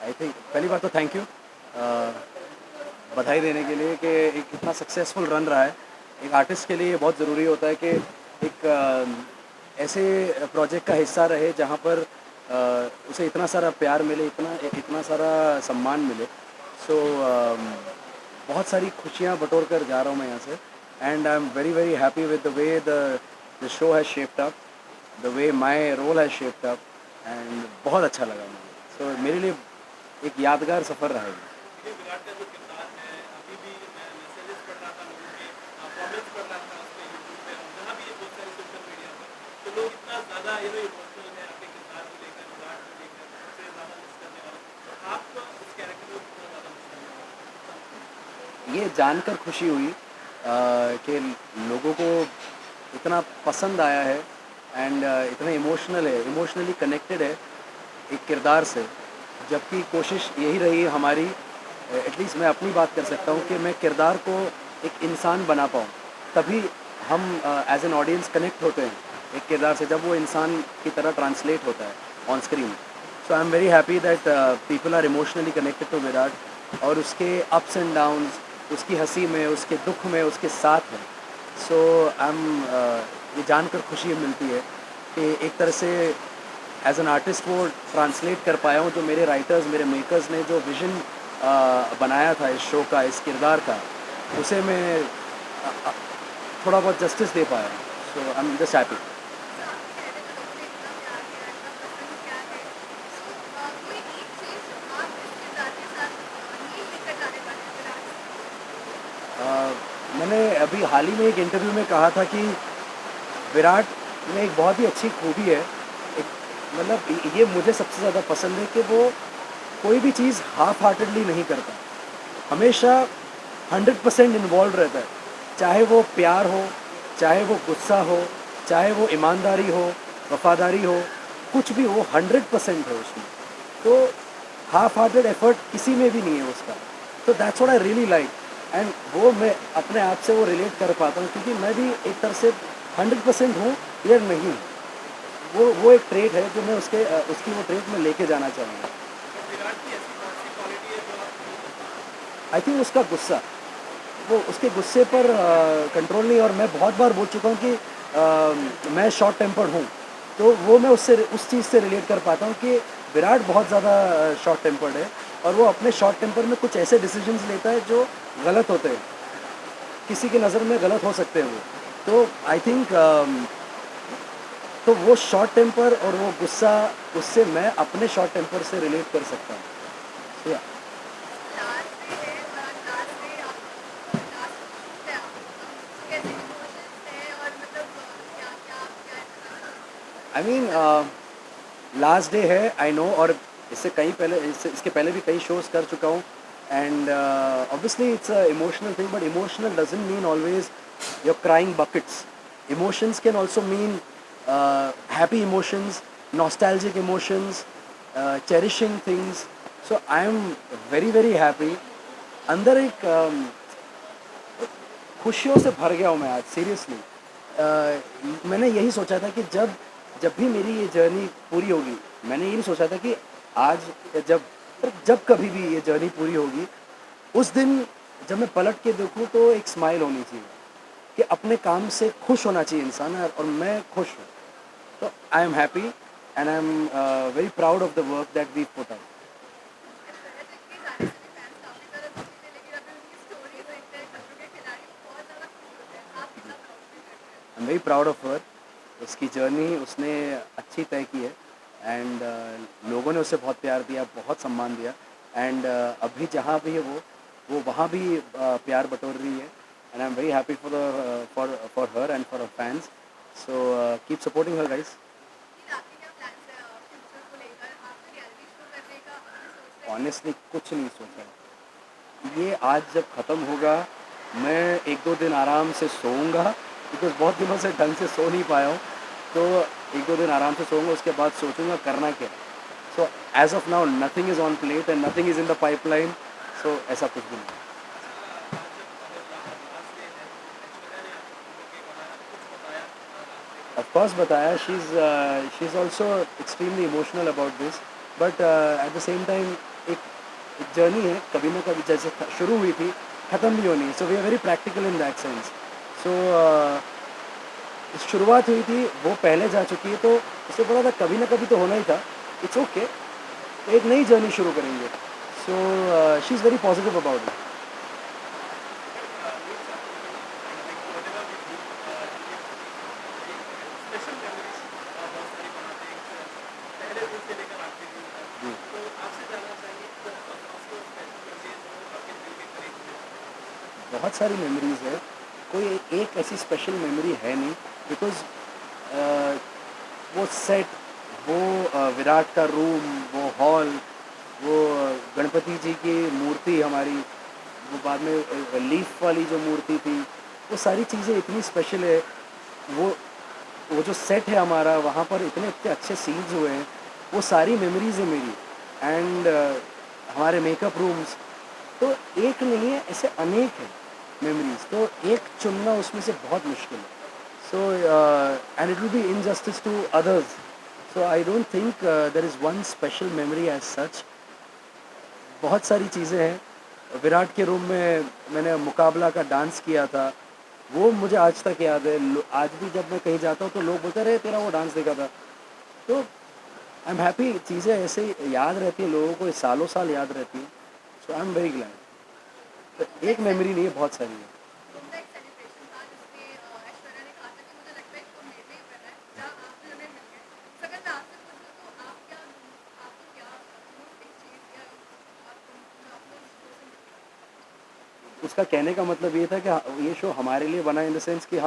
I think पहली बात तो थैंक यू बधाई देने के लिए कि एक इतना सक्सेसफुल रन रहा है। एक आर्टिस्ट के लिए ये बहुत ज़रूरी होता है कि एक ऐसे प्रोजेक्ट का हिस्सा रहे जहाँ पर उसे इतना सारा प्यार मिले, इतना सारा सम्मान मिले। सो बहुत सारी खुशियाँ बटोर कर जा रहा हूँ मैं यहाँ से। And I am very very happy with the way the show has shaped up, the way my role has shaped up. And बहुत अच्छा लगा मुझे। सो मेरे लिए एक यादगार सफ़र रहा है ये। देखिए विराट का जो किरदार है, अभी भी मैं मैसेजेस पढ़ रहा था लोगों के, कमेंट्स पढ़ रहा था उस पे यूट्यूब पे और जहाँ भी ये बहुत सारे सोशल मीडिया पर, तो लोग इतना ज़्यादा इमोशनल है आपके किरदार को लेकर, विराट को लेकर, सबसे ज़्यादा मिस करने वाले, तो आप उस कैरेक्टर को कितना ज़्यादा मिस करने वाले? ये जानकर खुशी हुई कि लोगों को इतना पसंद आया है एंड इतना इमोशनल है, इमोशनली कनेक्टेड है एक किरदार से। जबकि कोशिश यही रही हमारी, एटलीस्ट मैं अपनी बात कर सकता हूँ कि मैं किरदार को एक इंसान बना पाऊँ। तभी हम एज एन ऑडियंस कनेक्ट होते हैं एक किरदार से, जब वो इंसान की तरह ट्रांसलेट होता है on screen. So I am very happy that people are emotionally connected to Virat, और उसके अप्स एंड डाउन्स, उसकी हंसी में, उसके दुख में उसके साथ हैं। सो आई एम ये जानकर खुशी मिलती है कि एक तरह से एज एन आर्टिस्ट वो ट्रांसलेट कर पाया हूँ जो मेरे राइटर्स, मेरे मेकर्स ने जो विज़न बनाया था इस शो का, इस किरदार का, उसे मैं थोड़ा बहुत जस्टिस दे पाया हूँ। So I am just happy. तो आप कह रहे थे लोगों ने इतना प्यार दिया, इतना पसंद किया है। सो कोई एक चीज़ जो आप इस किरदार के साथ नहीं लेकर जाने वाले हैं विराट मैंने अभी हाल ही में एक इंटरव्यू में कहा था कि विराट में एक बहुत ही अच्छी खूबी है, एक मतलब ये मुझे सबसे ज़्यादा पसंद है कि वो कोई भी चीज़ हाफ हार्टेडली नहीं करता, हमेशा 100% इन्वॉल्व रहता है। चाहे वो प्यार हो, चाहे वो गुस्सा हो, चाहे वो ईमानदारी हो, वफादारी हो, कुछ भी हो, 100% है उसमें। तो हाफ हार्टेड एफर्ट किसी में भी नहीं है उसका। तो that's what I really like. And वो मैं अपने आप से वो रिलेट कर पाता हूँ क्योंकि मैं भी एक तरह से 100% हूँ या नहीं हूँ। वो एक ट्रेट है जो मैं उसकी वो ट्रेट में लेके जाना चाहूँगा। तो विराट की ऐसी कौन सी क्वालिटी है जो आप नहीं करते? आई थिंक उसका गुस्सा, वो उसके गुस्से पर कंट्रोल नहीं। और मैं बहुत बार बोल चुका हूँ कि मैं शॉर्ट टेम्पर्ड हूँ, तो वो मैं उससे उस चीज़ से रिलेट कर पाता हूँ कि विराट बहुत ज़्यादा शॉर्ट टेम्पर्ड है और वो अपने शॉर्ट टेम्पर में कुछ ऐसे डिसीजंस लेता है जो गलत होते हैं, किसी की नज़र में गलत हो सकते हैं वो। तो आई थिंक तो वो शॉर्ट टेम्पर और वो गुस्सा, उससे मैं अपने शॉर्ट टेम्पर से रिलेट कर सकता हूँ। So, yeah. लास्ट डे है और लास्ट डे आप लास्ट शूट है आपका, तो कैसे इमोशंस है और मतलब क्या क्या आप क्या आई मीन लास्ट डे है, आई नो। और इसके पहले भी कई शोज़ कर चुका हूँ। And obviously it's a emotional thing, but emotional doesn't mean always your crying buckets. Emotions can also mean happy emotions, nostalgic emotions, cherishing things. So I am very very happy. अंदर एक खुशियों से भर गया हूँ मैं आज, सीरियसली। मैंने यही सोचा था कि जब जब भी मेरी ये जर्नी पूरी होगी, मैंने ये नहीं सोचा था कि आज या जब कभी भी ये जर्नी पूरी होगी, उस दिन जब मैं पलट के देखूँ तो एक स्माइल होनी चाहिए कि अपने काम से खुश होना चाहिए इंसान, और मैं खुश हूँ। तो I am happy and I am very proud of the work that we put out. Bharat के गाने से भी फैंस काफ़ी ज़्यादा दुखी थे, लेकिन अभी उनकी स्टोरी देखते हैं खतरों के खिलाड़ी, वो बहुत ज़्यादा खुश होते हैं। आप कितना प्राउड फील करते हैं? आई am very proud of her. उसकी जर्नी उसने अच्छी तय की है। एंड लोगों ने उसे बहुत प्यार दिया, बहुत सम्मान दिया। एंड अभी जहाँ भी है वो वहाँ भी प्यार बटोर रही है। And I am very happy for her and for her fans. So keep supporting her guys. फिर आपके क्या प्लान्स है फ्यूचर को लेकर? आप रियलिटी शो करने का अभी सोच रहे हैं? ऑनेस्टली कुछ नहीं सोचा। ये आज जब ख़त्म होगा, मैं एक दो दिन आराम से सोऊंगा, बिकॉज़ बहुत दिनों से ढंग से सो नहीं पाया हूँ। तो एक दो दिन आराम से सोऊंगा, उसके बाद सोचूंगा करना क्या है। So as of now nothing is on plate and nothing is in the pipeline. So ऐसा कुछ भी नहीं। अच्छा, आज जब अगर लास्ट डे है तो ऐश्वर्या ने आपको फ़ोन करके कुछ बताया लास्ट डे के ऑफ बाद? कोर्स बताया, she is also extremely emotional about this, but at the same time एक एक जर्नी है, कभी ना कभी जैसे शुरू हुई थी ख़त्म भी होनी है, so we are very practical in that sense. So शुरुआत हुई थी, वो पहले जा चुकी है, तो उससे बोला था कभी ना कभी तो होना ही था, इट्स ओके, एक नई जर्नी शुरू करेंगे। So she is very positive about it. Special memories बहुत सारी बनाते हैं पहले दिन से लेकर आखिरी दिन तक। जी, तो आपसे जानना चाहिए कि कौन सी स्पेशल मेमोरीज जो आपके दिल के करीब हुए? बहुत सारी मेमोरीज़ है, कोई एक ऐसी स्पेशल मेमोरी है नहीं, बिकॉज़ वो सेट, वो विराट का रूम, वो हॉल, वो गणपति जी की मूर्ति हमारी, वो बाद में लीफ वाली जो मूर्ति थी, वो सारी चीज़ें इतनी स्पेशल है। वो वो जो सेट है हमारा, वहाँ पर इतने इतने अच्छे सीन्स हुए हैं, वो सारी मेमोरीज़ है मेरी। एंड हमारे मेकअप रूम्स, तो एक नहीं है, ऐसे अनेक हैं मेमोरीज़, तो एक चुनना उसमें से बहुत मुश्किल है। So and it will be injustice to others, so I don't think there is one special memory as such. बहुत सारी चीज़ें हैं। विराट के रूम में मैंने मुकाबला का डांस किया था, वो मुझे आज तक याद है। आज भी जब मैं कहीं जाता हूँ तो लोग बोलते हैं, अरे तेरा वो डांस देखा था। तो आई एम हैप्पी, चीज़ें ऐसे ही याद रहती हैं लोगों को, सालों साल याद रहती हैं। सो आई एम वेरी ग्लैड। तो उनका एक एक मेमोरी नहीं है, बहुत सारी है। उनका एक सेलिब्रेशन था जिसमें ऐश्वर्या ने कहा था कि मुझे लगता है इसको मेरे लिए ही करना है, जहाँ आप भी उन्हें मिल गए। तो अगर मैं आपसे पूछूँ तो आपको क्या एक चीज़ या आप लोग इस शो से मिले? उसका कहने का मतलब ये था कि ये शो हमारे लिए बना, इन द सेंस कि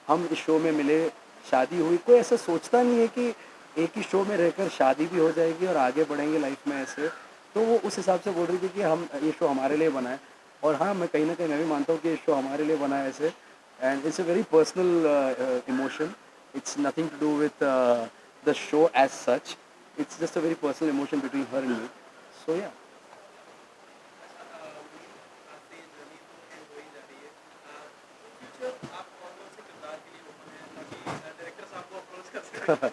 हम इस शो में मिले, शादी हुई। कोई ऐसा सोचता नहीं है कि एक ही शो में रहकर शादी भी हो जाएगी और आगे बढ़ेंगे लाइफ में ऐसे। तो वो उस हिसाब से बोल रही थी कि हम ये शो हमारे लिए बना है। और हाँ, मैं कहीं ना कहीं मैं भी मानता हूँ कि ये शो हमारे लिए बना है ऐसे। And it's a very personal emotion, it's nothing to do with the show as such, it's just a very personal emotion between her and me. So yeah, अच्छा मूवी आपकी जर्नी तो एंड हो ही जा रही है। इन फ्यूचर आप कौन-कौन से किरदार के लिए ओपन हैं ताकि डायरेक्टर्स आपको अप्रोच कर सकें?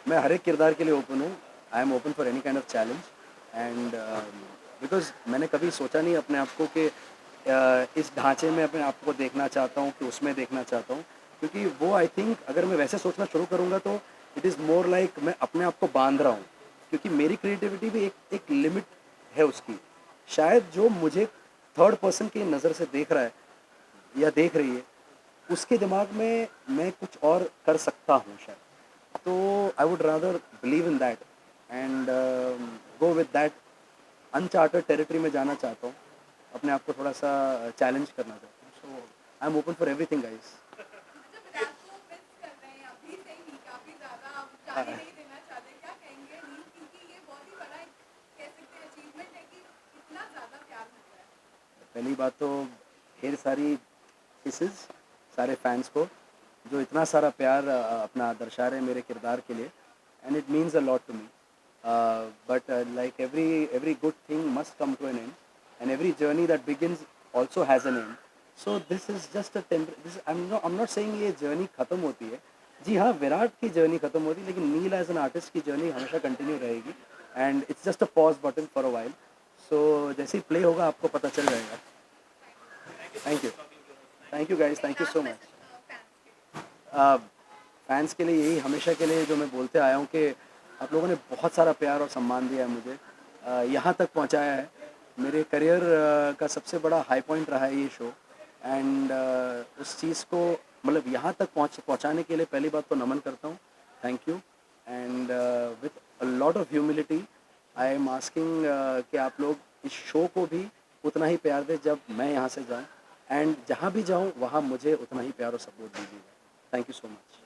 मैं हर एक किरदार के लिए ओपन हूँ। आई am open for any kind of challenge. And because मैंने कभी सोचा नहीं अपने आप को कि इस ढांचे में अपने आप को देखना चाहता हूँ कि उसमें देखना चाहता हूँ। क्योंकि वो आई थिंक अगर मैं वैसे सोचना शुरू करूँगा तो इट इज़ मोर लाइक मैं अपने आप को बांध रहा हूँ। क्योंकि मेरी क्रिएटिविटी भी एक एक लिमिट है उसकी। शायद जो मुझे थर्ड पर्सन की नज़र से देख रहा है या देख रही है, उसके दिमाग में मैं कुछ और कर सकता हूँ शायद। तो I would rather believe in that and go with that. Uncharted territory में जाना चाहता हूँ, अपने आप को थोड़ा सा चैलेंज करना चाहता हूँ। So I am open for everything guys. अच्छा, विराट को मिस कर रहे हैं अभी से ही काफ़ी ज़्यादा, आप जाने नहीं देना चाहते, क्या कहेंगे? नहीं, क्योंकि ये बहुत ही बड़ा एक कह सकते हैं अचीवमेंट है कि इतना ज़्यादा प्यार मिल रहा है। पहली बात तो ढेर सारी किसेस सारे फैंस को, जो इतना सारा प्यार अपना दर्शा रहे हैं मेरे किरदार के लिए, and it means a lot to me. But like every good thing must come to an end, and every journey that begins also has an end. So this is just a this I'm not saying ये journey ख़त्म होती है। जी हाँ, विराट की journey ख़त्म होती है, लेकिन नील एज एन आर्टिस्ट की जर्नी हमेशा कंटिन्यू रहेगी। And it's just a pause button for a while. So जैसे ही प्ले होगा आपको पता चल जाएगा। Thank thank you you. So much for talking to us. Thank you guys, एक thank you so last much. Message fans के लिए। फैंस के लिए यही हमेशा के लिए जो मैं बोलते आया हूँ कि आप लोगों ने बहुत सारा प्यार और सम्मान दिया है मुझे, यहाँ तक पहुँचाया है। मेरे करियर का सबसे बड़ा हाई पॉइंट रहा है ये शो। एंड उस चीज़ को मतलब यहाँ तक पहुँचाने के लिए पहली बात तो नमन करता हूँ, thank you. And with a lot of humility I am asking कि आप लोग इस शो को भी उतना ही प्यार दें जब मैं यहाँ से जाऊँ, एंड जहाँ भी जाऊँ वहाँ मुझे उतना ही प्यार और सपोर्ट दीजिएगा। Thank you so much.